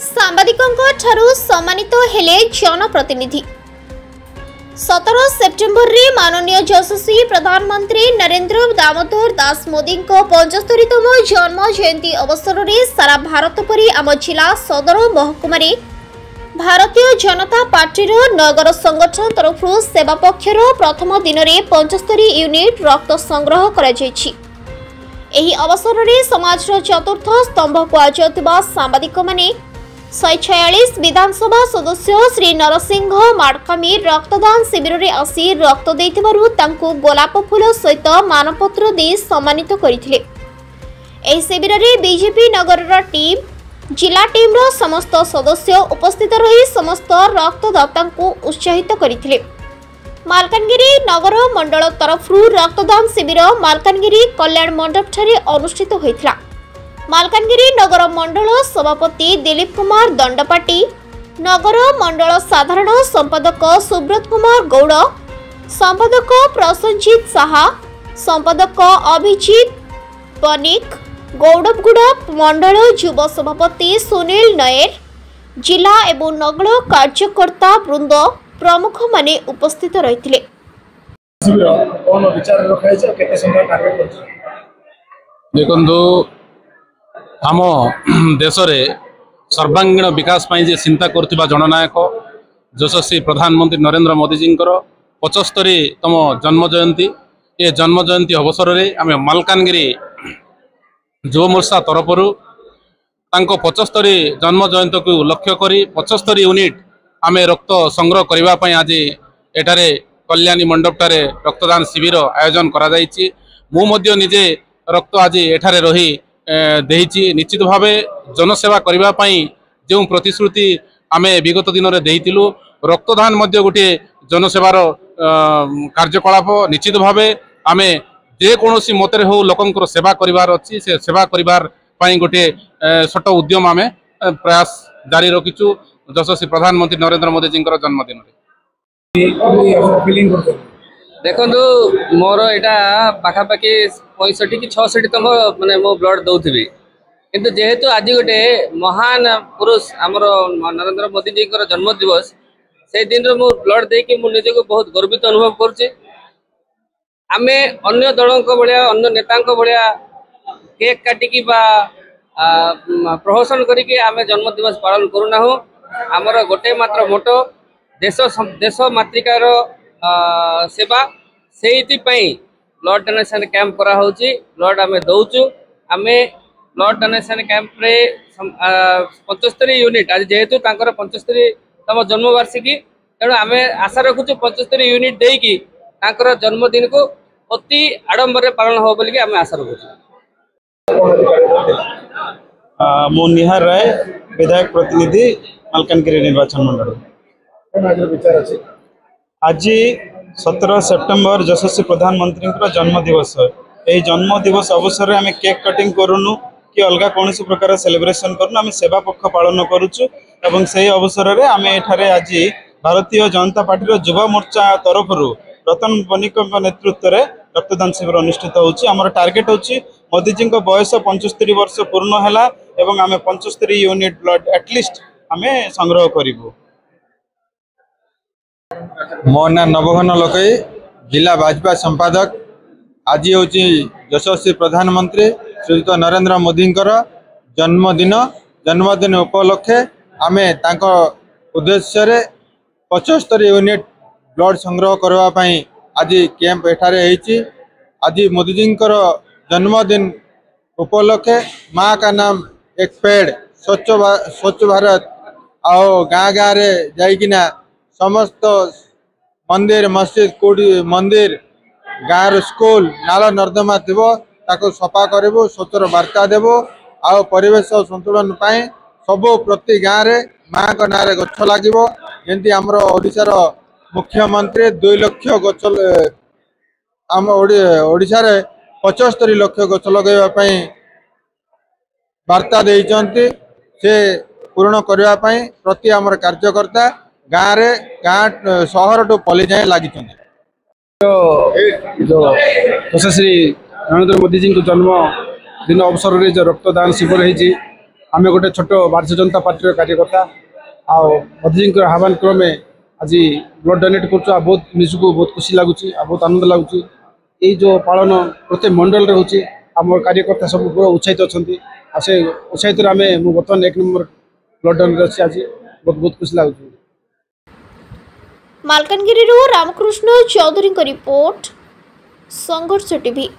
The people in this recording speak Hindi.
सांबादिकों सम्मानित हेले जनप्रतिनिधि 17 सेप्टेम्बर रे माननीय यशस्वी प्रधानमंत्री नरेंद्र दामोदर दास मोदी 75तम जन्म जयंती अवसर में सारा भारत परि आम जिला सदर महकुमा भारतीय जनता पार्टी नगर संगठन तरफ सेवा पक्षर प्रथम दिन में 75 यूनिट रक्त संग्रह करा जायछि। एही अवसर में समाज चतुर्थ स्तंभ कुआ सांबादिक माने 146 विधानसभा सदस्य श्री नरसिंह माडकामी रक्तदान शिविर में आसी रक्त देइथिबारु तांकु गोलाप फूल सहित मानपत्र दे सम्मानित करथिले। एही शिविर में बीजेपी नगर टीम जिला टीम रो समस्त सदस्य उपस्थित रही समस्त रक्तदाता को उत्साहित करथिले। मालकानगिरी नगर मंडल तरफ रक्तदान शिविर मालकानगिरी कल्याण मंडप ठारे अनुष्ठित होइथिला। मालकानगिरी नगर मंडल सभापति दिलीप कुमार दंडपाटी, नगर मंडल साधारण संपादक सुब्रत कुमार गौड़, संपादक प्रसन्नजीत साहा, संपादक अभिजीत बनिक, गौड़बगुड़ा मंडल युव सभापति सुनील नायर, जिला एवं नगर कार्यकर्ता वृंद प्रमुख माने उपस्थित रहिथिले। देखंतु आम देश में सर्वांगीण विकास जे चिंता करथिबा जननायक यशस्वी प्रधानमंत्री नरेंद्र मोदी जी 75तम जन्म जयंती ये जन्म जयंती अवसर में आम मालकानगिरी युव मोर्चा तरफ 75 जन्म जयंती को लक्ष्य करी 75 यूनिट आम रक्त संग्रह करने आज एठारे कल्याणी मंडप ठारे रक्तदान शिविर आयोजन करा जायछि। मु मध्य निजे रक्त आज एठारे रही देहिछि। निश्चित भावे जनसेवा करने जो प्रतिश्रुति आम विगत दिन में देइतिलु रक्तदान मध्य गोटे जनसेवार कार्यकलाप निश्चित भावे आम जेकोसी मତରେ हो लोकंकर सेवा करिवार अछि से सेवा करिवार पई गोटे छोट उद्यम आम प्रयास जारी रखिछु यशस्वी प्रधानमंत्री नरेंद्र मोदी जी जन्मदिन। देखो मोर यहाँ पाखापाखि 65 कि 66तम माने मो ब्लड दौथि किंतु जेहेतु आज गोटे महान पुरुष आमर नरेंद्र मोदी जी जन्म दिवस से दिन मु ब्लड देकी मु निजे को बहुत गर्वित अनुभव करुचे। आमे अन्य दलों भाया अन्य नेता भाया केक काटिकी प्रहसन करिके आमे जन्म दिवस पालन करूना। आमर गोटे मात्र मोटो देश मातृकार सेवा से ब्लड डोनेशन कैंप करा होची। ब्लड आमे दौचु आमे ब्लड डोनेशन कैंप रे 75 यूनिट आज जेहेतु 75तम जन्मवार्षिकी तेणु आमे आशा रखुचु 75 यूनिट देकी तांकर जन्मदिन को अति आडंबर पालन हो बोली आमे आशा रखुचु। मो निहार राय विधायक प्रतिनिधि मालकानगिरी निर्वाचन मंडल। आज 17 सेप्टेम्बर यशस्वी प्रधानमंत्री जन्म दिवस यही जन्म दिवस अवसर में आम केक कटिंग करूनु कि अलग कौन प्रकार सेलिब्रेशन करूनु आम सेवा पक्ष पालन करुचु एवं से अवसर में आम एठारे आज भारतीय जनता पार्टी युवा मोर्चा तरफ रतन बनिक नेतृत्व में रक्तदान शिविर अनुष्ठित होची। आमर टार्गेट होची मोदी जी बयस 75 वर्ष पूर्ण है एवं आम 75 यूनिट ब्लड एटलिस्ट आम संग्रह करूँ। मो ना नवघन लोकई जिला भाजपा संपादक। आज हूँ यशस्वी प्रधानमंत्री श्रीयुत नरेंद्र मोदी जन्मदिन उपलक्षे आम उद्देश्य 75 यूनिट ब्लड संग्रह करने आज कैंप एठारे होईची। आज मोदी जी जन्मदिन उपलक्षे माँ का नाम एक पेड़ स्वच्छ भारत आओ गाँ गाँव रे जाइकिना समस्त मंदिर मस्जिद कोडी मंदिर गाँव स्कूल नाल नर्दमा थी ताको सफा करूँ स्वच्छर वार्ता देवो आ परिवेश संतुलन पाए सबू प्रति गाँव रे माँ का ना गछ लगे जमी आमर ओडिशार मुख्यमंत्री 2 लाख गछ आम ओडिशा रे 75 लाख गछ लगेवाई वार्ता देइचंती से पूर्ण करने प्रति आमर कार्यकर्ता गाँव रे गाँ सहर टू पल्ली जाए लगी। जो यशस्वी नरेंद्र मोदी जी जन्म दिन अवसर में जो रक्तदान शिविर आम गोटे छोट भारतीय जनता पार्टी कार्यकर्ता मोदी जी आह्वान क्रमे आज ब्लड डोनेट कर बहुत निजको बहुत खुशी लगुच बहुत आनंद लगुच ये जो पालन प्रत्येक मंडल रे होची आम कार्यकर्ता सब पूरा उत्साहित अच्छा से उत्साहित आम बर्तमान 1 नंबर ब्लड डोनेट अच्छी आज बहुत बहुत खुशी लगुच। मालकानगिरी रामकृष्ण चौधरी रिपोर्ट संघर्ष टीवी।